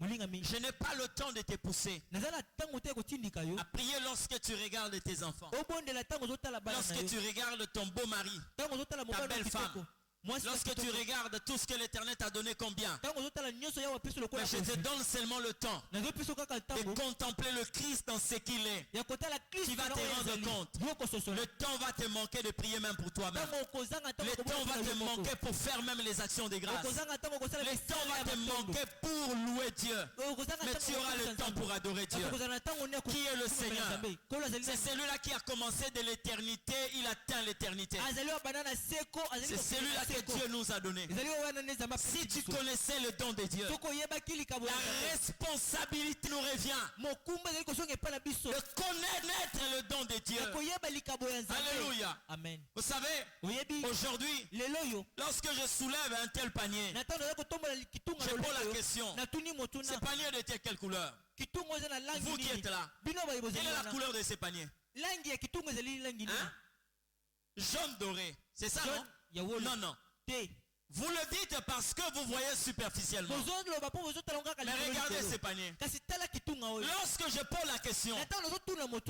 Je n'ai pas le temps de te pousser à prier lorsque tu regardes tes enfants, lorsque tu regardes ton beau mari, ta belle femme, lorsque tu regardes tout ce que l'Éternel t'a donné combien. Mais je te donne seulement le temps de contempler le Christ dans ce qu'il est. Tu vas te rendre compte. Le temps va te manquer de prier même pour toi-même. Le temps va te manquer pour faire même les actions de grâce. Le temps va te manquer pour louer Dieu. Mais tu auras le temps pour adorer Dieu. Qui est le Seigneur? C'est celui-là qui a commencé de l'éternité, il atteint l'éternité. C'est celui-là que Dieu nous a donné. Si tu connaissais le don de Dieu, la responsabilité nous revient de connaître le don de Dieu. Alléluia. Amen. Vous savez, aujourd'hui, lorsque je soulève un tel panier, je pose la question, ce panier de quelle couleur? Vous qui êtes là, quelle est la couleur de ce panier? Hein? Jaune doré, c'est ça, non? Non, non. Vous le dites parce que vous voyez superficiellement. Mais regardez ce panier. Lorsque je pose la question,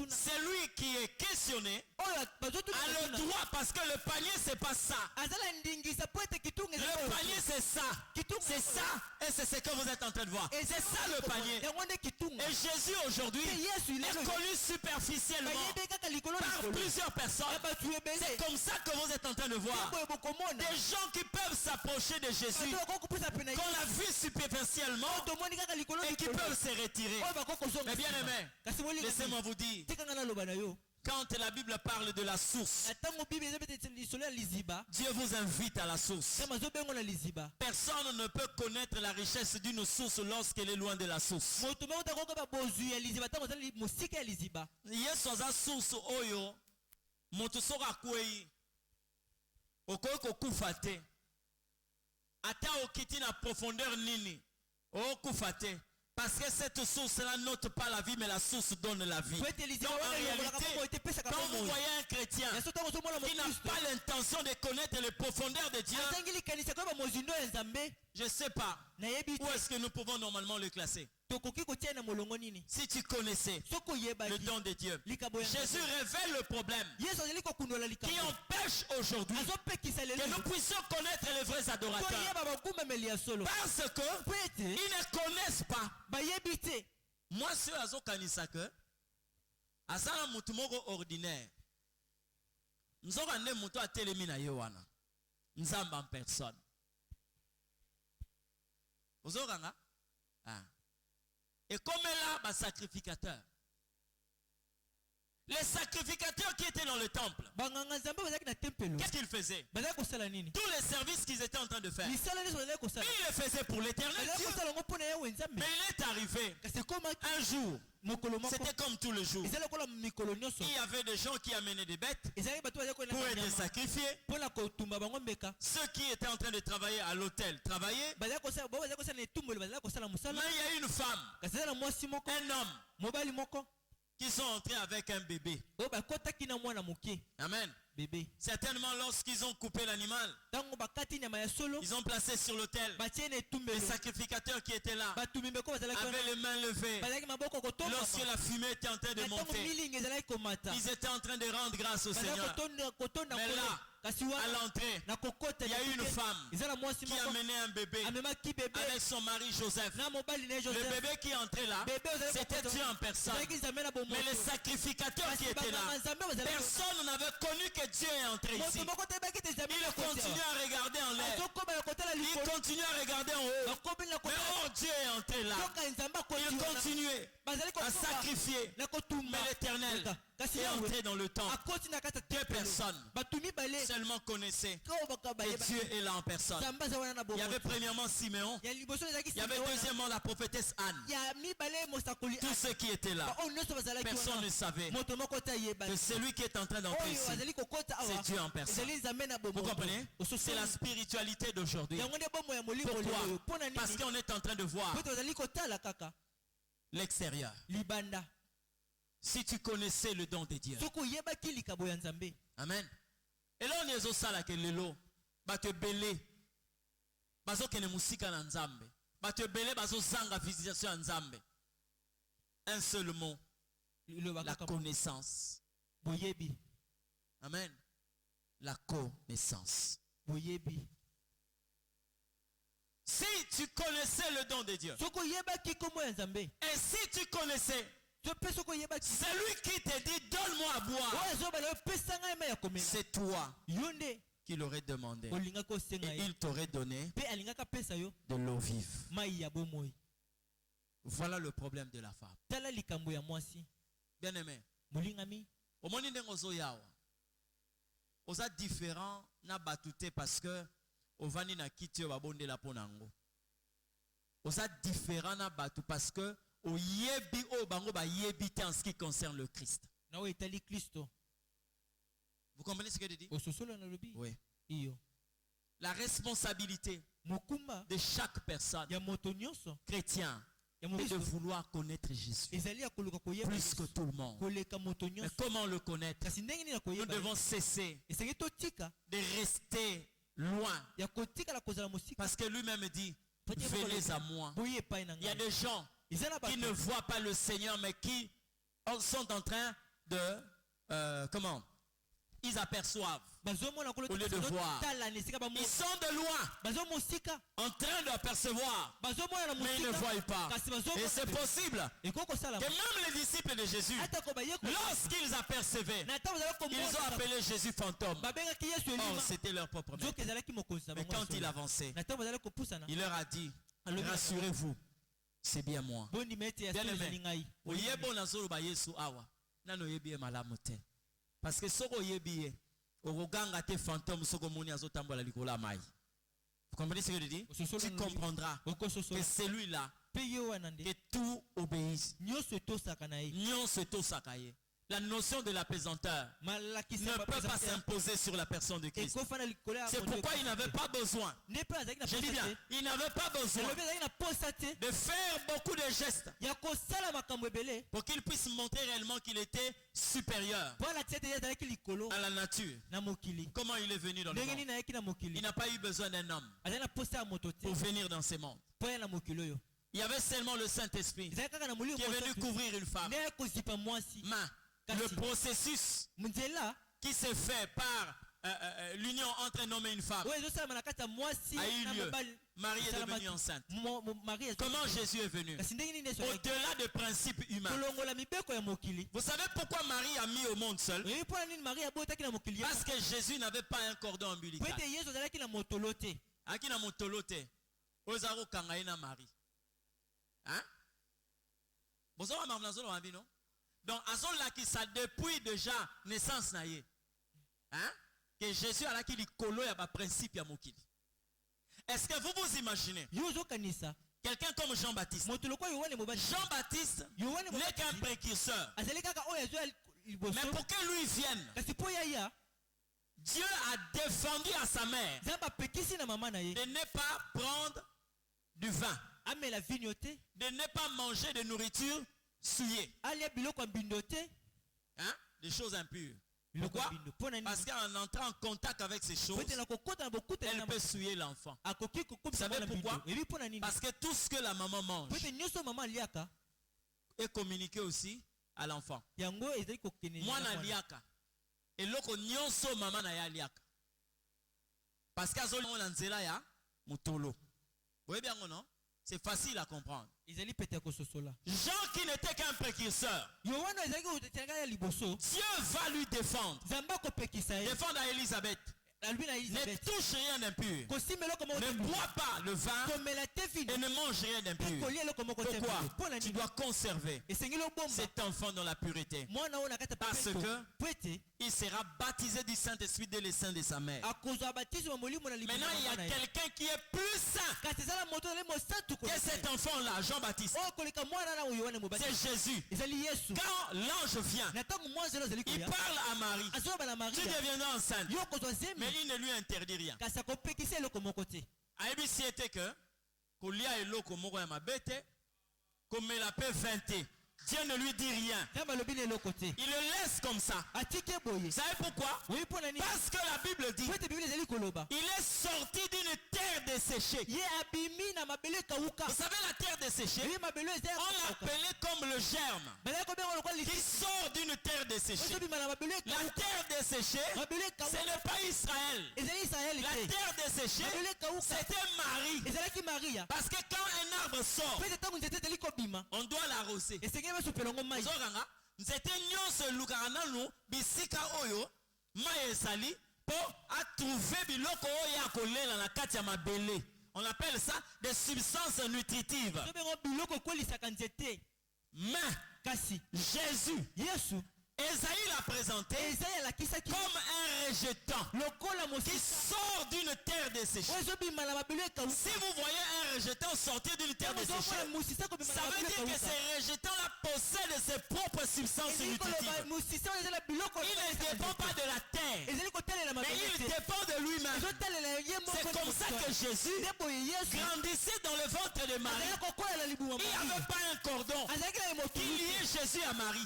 celui qui est questionné a le droit, parce que le panier c'est pas ça. Le panier c'est ça. C'est ça, et c'est ce que vous êtes en train de voir. C'est ça le panier. Et Jésus aujourd'hui est connu superficiellement par plusieurs personnes. C'est comme ça que vous êtes en train de voir des gens qui peuvent s'approcher de Jésus, qu'on a vu superficiellement et qui peuvent se retirer. Mais bien aimé, laissez-moi vous dire, quand la Bible parle de la source, Dieu vous invite à la source. Personne ne peut connaître la richesse d'une source lorsqu'elle est loin de la source. Yesu aza source oyo moto soka kwei okoki kokufa te ata okiti na profondeur nini okufa te. Parce que cette source-là n'ôte pas la vie, mais la source donne la vie. Donc en réalité, quand vous voyez un chrétien qui n'a pas l'intention de connaître les profondeurs de Dieu, je ne sais pas où est-ce que nous pouvons normalement le classer. Si tu connaissais le don de Dieu, Jésus révèle le problème qui empêche aujourd'hui que nous puissions connaître les vrais adorateurs. Parce qu'ils ne connaissent pas. Moi, ceux azo kanisa que asana mutu moko ordinaire. Nzoka ne mutu atelemi na yewana. Nzamba en personne. Ozokanga? Ah. Et comme là, bas sacrificateur. Les sacrificateurs qui étaient dans le temple, qu'est-ce qu'ils faisaient? Tous les services qu'ils étaient en train de faire, ils les faisaient pour l'éternel Dieu. Mais il est arrivé un jour, c'était comme tous les jours, il y avait des gens qui amenaient des bêtes pour être sacrifiés. Ceux qui étaient en train de travailler à l'hôtel travaillaient. Mais il y a une femme, un homme qui sont entrés avec un bébé. Amen. Bébé. Certainement lorsqu'ils ont coupé l'animal, ils ont placé sur l'autel. Les sacrificateurs qui étaient là avaient les mains levées. Lorsque la fumée était en train de monter, ils étaient en train de rendre grâce au Seigneur. Mais là, à l'entrée, il y a une femme qui a mené un bébé avec son mari Joseph. Le bébé qui est entré là, c'était Dieu en personne. Mais les sacrificateurs qui étaient là, personne n'avait connu que Dieu est entré ici. Il continue à regarder en l'air. Il continue à regarder en haut. Mais oh, Dieu est entré là. Il continuait à sacrifier. Mais l'Éternel est entré dans le temple. Deux personnes seulement connaissaient que Dieu est là en personne. Il y avait premièrement Siméon. Il y avait deuxièmement la prophétesse Anne. Tous ceux qui étaient là, personne ne savait que celui qui est en train d'entrer ici, c'est Dieu en personne. Vous comprenez? C'est la spiritualité d'aujourd'hui. Pourquoi? Parce qu'on est en train de voir l'extérieur. Si tu connaissais le don de Dieu. Amen. Et là on est au sala que lelo ba te belé bazo kene musika na nzambe Un seul mot. La connaissance. Amen. La connaissance. Si tu connaissais le don de Dieu, et si tu connaissais celui qui te dit donne-moi à boire, c'est toi qui l'aurais demandé. Et il t'aurait donné de l'eau vive. Voilà le problème de la femme. Bien aimé. Au moment où on a différent na batute parce que on va ni na kiti babonde la ponango. On a différent na batu parce que au yebi o bango ba yebi en ce qui concerne le Christ. Vous comprenez ce que je dis? Oui. La responsabilité de chaque personne chrétien est de vouloir connaître Jésus plus que tout le monde. Mais comment le connaître? Nous devons cesser de rester loin. Parce que lui-même dit, venez à moi. Il y a des gens qui ne voient pas le Seigneur, mais qui sont en train de... comment? Ils aperçoivent au lieu de voir. Ils sont de loin en train d'apercevoir, mais ils ne voient pas. Et c'est possible que même les disciples de Jésus, lorsqu'ils apercevaient, ils ont appelé Jésus fantôme. Oh, c'était leur propre maître. Mais quand il avançait, il leur a dit, rassurez-vous, c'est bien moi. Bien aimé, parce que soko yebiye okoganga te fantôme soko moni azotambola likola mai. Vous comprenez ce que je dis? Tu comprendras que celui-là que tout obéisse. Nyonso tosakaye. La notion de l'apaisanteur ne peut pas s'imposer sur la personne de Christ. C'est pourquoi il n'avait pas besoin. Je dis bien, il n'avait pas besoin de faire beaucoup de gestes pour qu'il puisse montrer réellement qu'il était supérieur à la nature. Comment il est venu dans le monde? Il n'a pas eu besoin d'un homme pour venir dans ce monde. Il y avait seulement le Saint-Esprit qui est venu couvrir une femme. Le processus qui se fait par l'union entre un homme et une femme a eu lieu. Marie est devenue enceinte. Comment Jésus est venu? Au-delà des principes humains. Vous savez pourquoi Marie a mis au monde seul? Parce que Jésus n'avait pas un cordon ombilical. Akina motolote. Ozaro kangaina Marie. Hein? Bonsoir Marnazo Ambino. Donc, à son là qui ça depuis déjà naissance naïe. Hein? Que Jésus a là qui dit colo y a pas principe ya mokili. Est-ce que vous vous imaginez? Quelqu'un comme Jean-Baptiste. Jean-Baptiste n'est qu'un précurseur. Mais pour que lui vienne, Dieu a défendu à sa mère de ne pas prendre du vin, de ne pas manger de nourriture souillée, hein? Des choses impures. Pourquoi? Parce qu'en entrant en contact avec ces choses, elle peut souiller l'enfant. Vous savez pourquoi? Parce que tout ce que la maman mange est communiqué aussi à l'enfant. Moi na liaka. Et loko nyonso maman na ya liaka. Parce qu'à zone on nzela ya mutolo. Vous voyez bien non? C'est facile à comprendre. Jean qui n'était qu'un précurseur, Dieu va lui défendre. Défendre à Élisabeth. Ne touche rien d'impur. Ne bois pas le vin et ne mange rien d'impur. Pourquoi? Tu dois conserver cet enfant dans la pureté. Parce que il sera baptisé du Saint-Esprit dès le sein de sa mère. Maintenant, il y a quelqu'un qui est plus saint que cet enfant-là, Jean-Baptiste. C'est Jésus. Quand l'ange vient, il parle à Marie. Tu deviendras enceinte. Mais il ne lui interdit rien. Aïbi si était que Kolia et l'eau comme moko ya mabete comme la paix 20 Dieu ne lui dit rien. Il le laisse comme ça. Vous savez pourquoi? Parce que la Bible dit il est sorti d'une terre desséchée. Vous savez, la terre desséchée, on l'appelait comme le germe qui sort d'une terre desséchée. La terre desséchée, ce n'est pas Israël. La terre desséchée, c'était Marie. Parce que quand un arbre sort, on doit l'arroser. Nzete nyonso lukaka nanu bisika oyo mai ezali po atrouver biloko oyo ya kolela na kati ya mabele. On appelle ça des substances nutritives. Mais Jésus, Esaïe l'a présenté comme un rejetant qui sort d'une terre desséchée. Si vous voyez un rejetant sortir d'une terre desséchée, ça veut dire que ces rejetants-là possèdent ses propres substances nutritives. Il ne dépend pas de la terre, mais il dépend de lui-même. C'est comme ça que Jésus grandissait dans le ventre de Marie. Il n'y avait pas un cordon qui liait Jésus à Marie.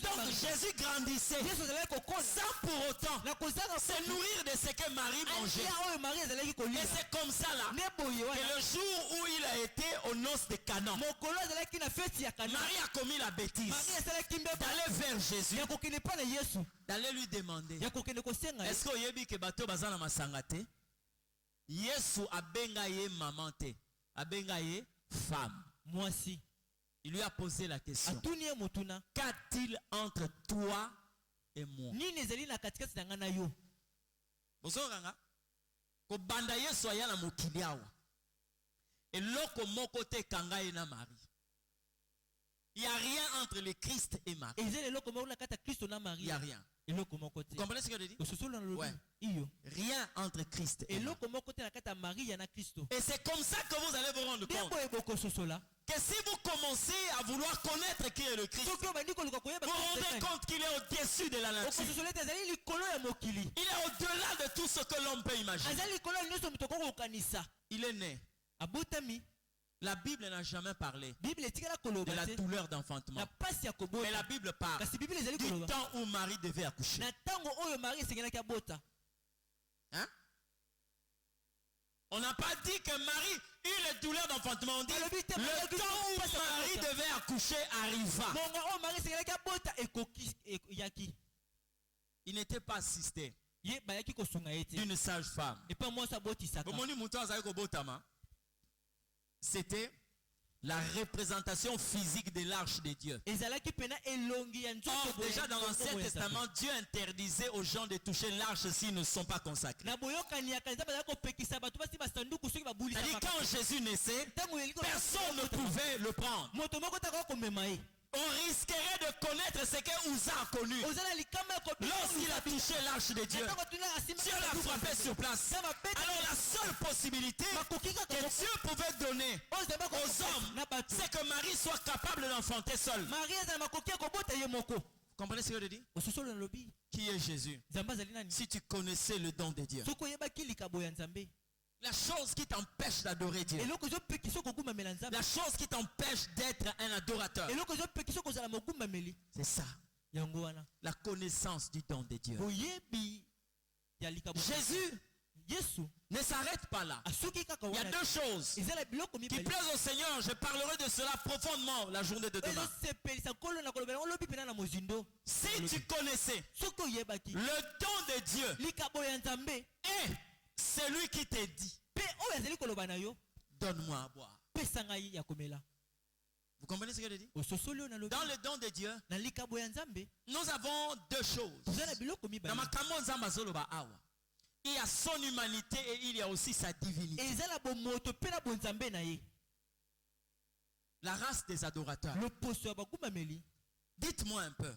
Donc Jésus grandissait sans pour autant se nourrir de ce que Marie mangeait. Et c'est comme ça là que le jour où il a été aux noces de Canaan, Marie a commis la bêtise d'aller vers Jésus, d'aller lui demander: est-ce que vous que bato bazana masangate? Yesu abenga ye maman te, abenga ye femme. Moi si. Il lui a posé la question: qu'a-t-il entre toi et moi? Kobanda Yesu aya na mokili awa eloko moko te kanga ye na Marie. Il n'y a rien entre le Christ et Marie. Il n'y a rien. Vous comprenez ce que je dis? Ouais. Rien entre Christ et Marie. Et c'est comme ça que vous allez vous rendre compte que si vous commencez à vouloir connaître qui est le Christ, vous vous rendez compte qu'il est au-dessus de la nature. Il est au-delà de tout ce que l'homme peut imaginer. Il est né. La Bible n'a jamais parlé de la douleur d'enfantement. Mais la Bible parle du temps où Marie devait accoucher. Hein? On n'a pas dit que Marie eut les douleurs d'enfantement. On dit le temps où Marie devait accoucher arriva. Il n'était pas assisté d'une sage femme. C'était la représentation physique de l'arche de Dieu. Or, déjà dans l'Ancien Testament, Dieu interdisait aux gens de toucher l'arche s'ils ne sont pas consacrés. C'est-à-dire quand Jésus naissait, personne ne pouvait le prendre. On risquerait de connaître ce que Uza a connu. Lorsqu'il a touché l'arche de Dieu, Dieu l'a frappé sur place. Alors la seule possibilité que Dieu pouvait donner aux hommes, c'est que Marie soit capable d'enfanter seule. Vous comprenez ce que je dis? Qui est Jésus? Si tu connaissais le don de Dieu, la chose qui t'empêche d'adorer Dieu, la chose qui t'empêche d'être un adorateur, c'est ça, la connaissance du don de Dieu. Jésus ne s'arrête pas là. Il y a deux choses qui plaisent au Seigneur. Je parlerai de cela profondément la journée de demain. Si tu connaissais le don de Dieu et celui qui te dit donne-moi à boire. Vous comprenez ce que je dis? Dans le don de Dieu, nous avons deux choses. Il y a son humanité et il y a aussi sa divinité. La race des adorateurs. Dites-moi un peu.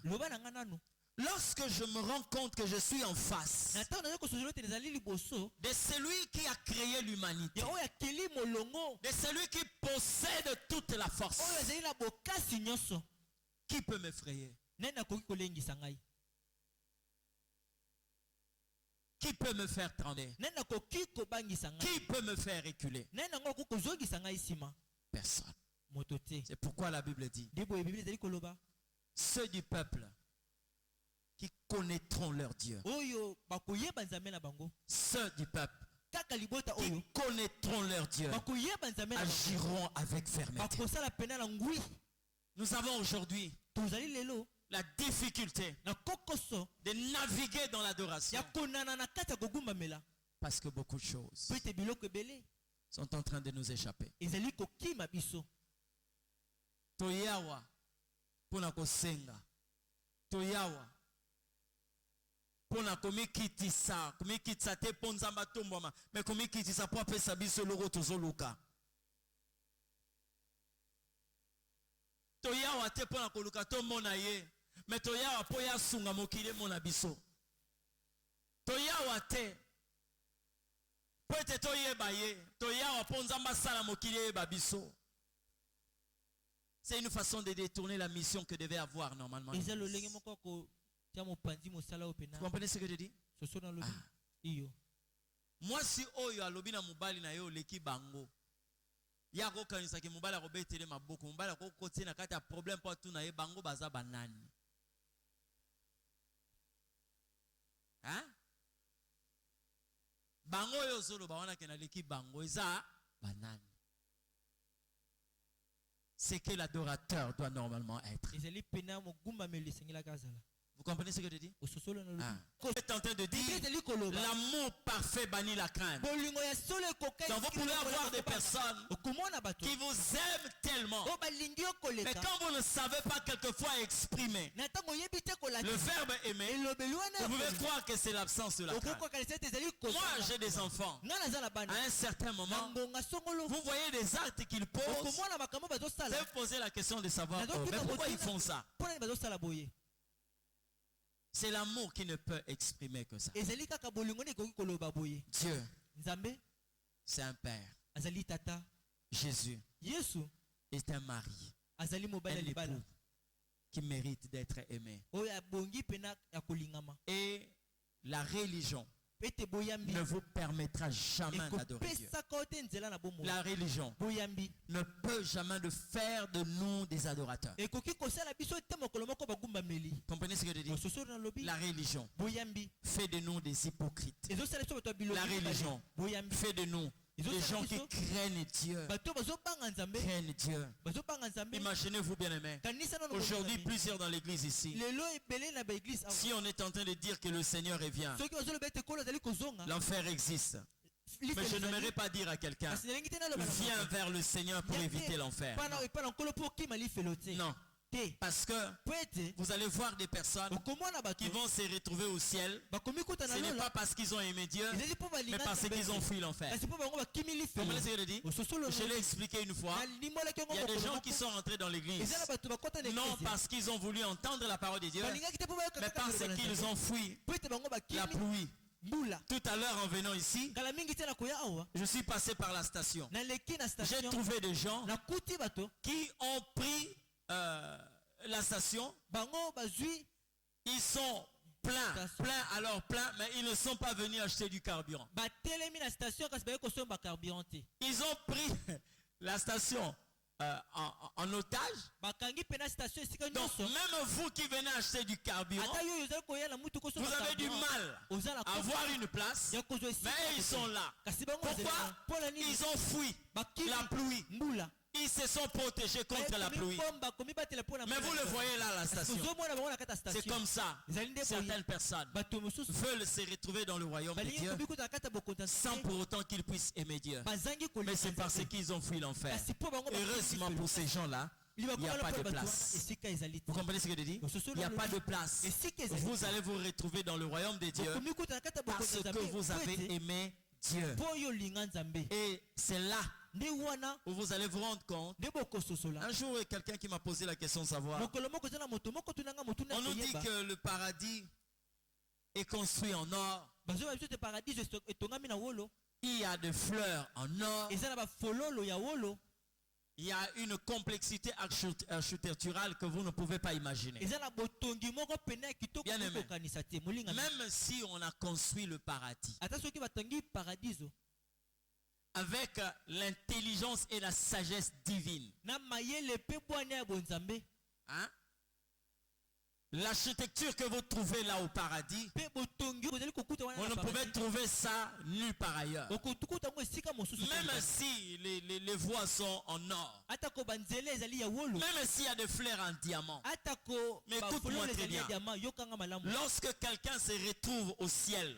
Lorsque je me rends compte que je suis en face de celui qui a créé l'humanité, de celui qui possède toute la force, qui peut m'effrayer? Qui peut me faire trembler? Qui peut me faire reculer? Personne. C'est pourquoi la Bible dit ceux du peuple qui connaîtront leur Dieu. Ceux du peuple qui connaîtront leur Dieu agiront avec fermeté. Nous avons aujourd'hui la difficulté de naviguer dans l'adoration parce que beaucoup de choses sont en train de nous échapper. Toyawa pona kosenga, toyawa pona komikitisa te ponzamba tomboma, mais komikitisa po apesa biso loko tozoluka. Toyawa te pona koluka tomona ye, mais toyawa po ya sunga mokili mona biso. Toyawa te po ete toyeba ye, toyawa po nzamba sala mokili yeba biso. C'est une façon de détourner la mission que devait avoir normalement. Vous comprenez ce que je dis? Moi si oyo alobi na mobali na yo leki bango. Ya ko kanisa ki mobali ko betele maboko, mobali ko kotie na kati ya problème pa tu na ye bango baza banani. Hein? Bango yo solo ba wana ke na leki bango eza banani. C'est que l'adorateur doit normalement être. Vous comprenez ce que je dis? Je suis en train de dire l'amour parfait bannit la crainte. Donc vous pouvez avoir des personnes qui vous aiment tellement, mais quand vous ne savez pas quelquefois exprimer le verbe aimer, vous pouvez croire que c'est l'absence de la crainte. Moi j'ai des enfants. À un certain moment, vous voyez des actes qu'ils posent. Vous posez la question de savoir mais pourquoi ils font ça. C'est l'amour qui ne peut exprimer que ça. Dieu, c'est un père. Jésus est un mari. Un époux qui mérite d'être aimé. Et la religion ne vous permettra jamais d'adorer Dieu. La religion ne peut jamais de faire de nous des adorateurs. Comprenez ce que je dis? La religion fait de nous des hypocrites. La religion fait de nous des gens qui craignent Dieu. Craignent Dieu. Imaginez-vous bien aimé. Aujourd'hui, plusieurs dans l'église ici. Si on est en train de dire que le Seigneur revient, l'enfer existe. Mais je n'aimerais pas dire à quelqu'un, viens vers le Seigneur pour éviter l'enfer. Non. Parce que vous allez voir des personnes qui vont se retrouver au ciel. Ce n'est pas parce qu'ils ont aimé Dieu, mais parce qu'ils ont fui l'enfer. Je l'ai expliqué une fois. Il y a des gens qui sont rentrés dans l'église, non parce qu'ils ont voulu entendre la parole de Dieu, mais parce qu'ils ont fui la pluie. Tout à l'heure en venant ici, je suis passé par la station. J'ai trouvé des gens qui ont pris la station. Ils sont pleins, mais ils ne sont pas venus acheter du carburant. Ils ont pris la station en otage. Donc même vous qui venez acheter du carburant, vous avez du mal à avoir une place, mais ils sont là. Pourquoi? Ils ont fui la pluie. Ils se sont protégés contre la pluie. Mais vous le voyez là à la station. C'est comme ça. Certaines personnes veulent se retrouver dans le royaume de Dieu sans pour autant qu'ils puissent aimer Dieu. Mais c'est parce qu'ils ont fui l'enfer. Heureusement pour ces gens-là, il n'y a pas de place. Vous comprenez ce que je dis? Il n'y a pas de place. Vous allez vous retrouver dans le royaume de Dieu parce que vous avez aimé Dieu. Et c'est là où vous allez vous rendre compte. Un jour, quelqu'un qui m'a posé la question de savoir. On nous dit que le paradis est construit en or. Il y a des fleurs en or. Il y a une complexité architecturale que vous ne pouvez pas imaginer. Bien aimé, même si on a construit le paradis, avec l'intelligence et la sagesse divine. Hein? L'architecture que vous trouvez là au paradis, on ne pouvait trouver ça nulle part ailleurs. Même si les voies sont en or, même s'il y a des fleurs en diamant. Mais écoute-moi très bien. Lorsque quelqu'un se retrouve au ciel,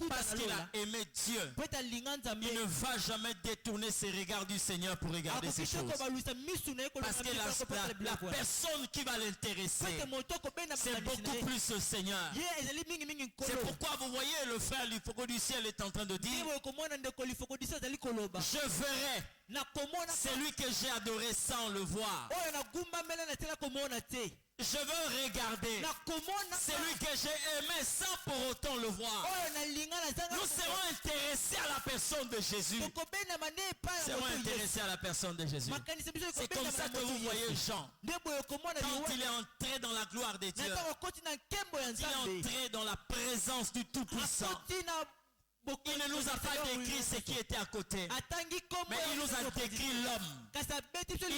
parce qu'il a aimé Dieu, il ne va jamais détourner ses regards du Seigneur pour regarder ces choses. Parce que la personne qui va l'intéresser, c'est beaucoup plus le Seigneur. C'est pourquoi vous voyez le frère Lifoko du ciel est en train de dire, je verrai celui que j'ai adoré sans le voir. Je veux regarder celui que j'ai aimé sans pour autant le voir. Nous serons intéressés à la personne de Jésus. Nous serons intéressés à la personne de Jésus. C'est comme ça que vous voyez Jean. Quand il est entré dans la gloire de Dieu, il est entré dans la présence du Tout-Puissant. Il ne nous a pas décrit ce qui était à côté, mais il nous a décrit l'homme. Il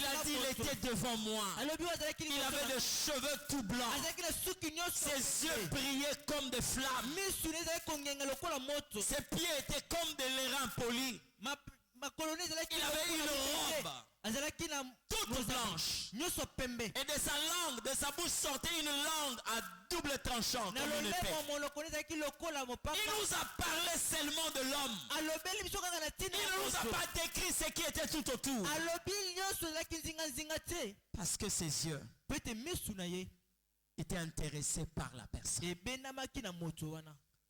a dit il était devant moi. Il avait des cheveux tout blancs. Ses yeux brillaient comme des flammes. Ses pieds étaient comme des lérins polis. Il avait une robe toute blanche. Et de sa langue, de sa bouche sortait une langue à double tranchant comme une épée. Il nous a parlé seulement de l'homme. Il ne nous a pas décrit ce qui était tout autour. Parce que ses yeux étaient intéressés par la personne.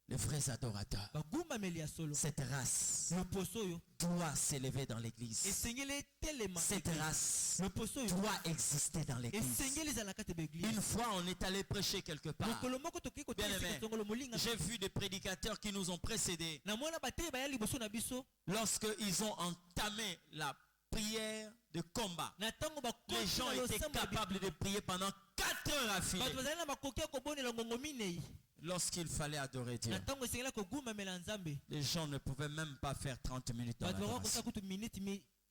Les vrais adorateurs, cette race doit s'élever dans l'église. Cette race doit exister dans l'église. Une fois on est allé prêcher quelque part. Bien aimé, j'ai vu des prédicateurs qui nous ont précédés. Lorsqu'ils ont entamé la prière de combat, les gens étaient capables de prier pendant 4 heures affilées. Lorsqu'il fallait adorer Dieu, les gens ne pouvaient même pas faire 30 minutes d'adoration.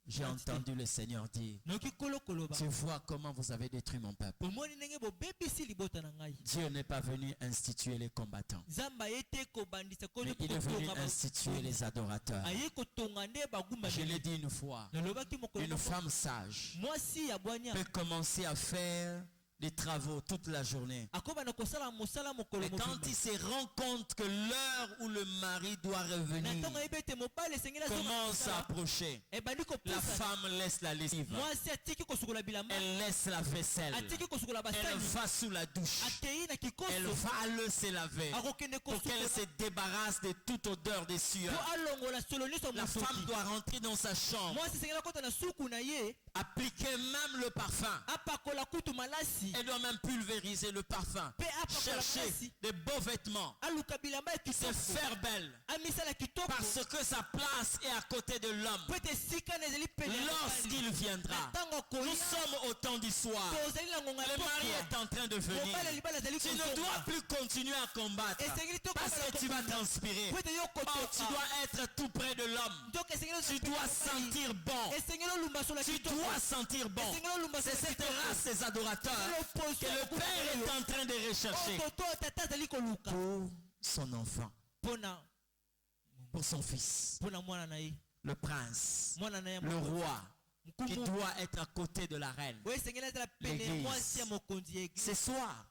J'ai entendu le Seigneur dire, tu vois comment vous avez détruit mon peuple. Dieu n'est pas venu instituer les combattants, mais il est venu instituer les adorateurs. Je l'ai dit une fois, une femme sage peut commencer à faire des travaux toute la journée. Et quand il se rend compte que l'heure où le mari doit revenir commence à approcher, la femme laisse la lessive, elle laisse la vaisselle, elle va sous la douche, elle va aller se laver pour qu'elle se débarrasse de toute odeur de sueur. La femme doit rentrer dans sa chambre, appliquer même le parfum. Elle doit même pulvériser le parfum, chercher des beaux vêtements, se faire belle, parce que sa place est à côté de l'homme. Lorsqu'il viendra, nous sommes au temps du soir, le mari est en train de venir. Tu ne dois plus continuer à combattre parce que tu vas transpirer. Oh, tu dois être tout près de l'homme. Tu dois sentir bon. Tu dois sentir bon. C'est cette race, ces adorateurs, que le Père est en train de rechercher pour son enfant, pour son fils, le prince, le roi, qui doit être à côté de la reine. L'église. Ce soir,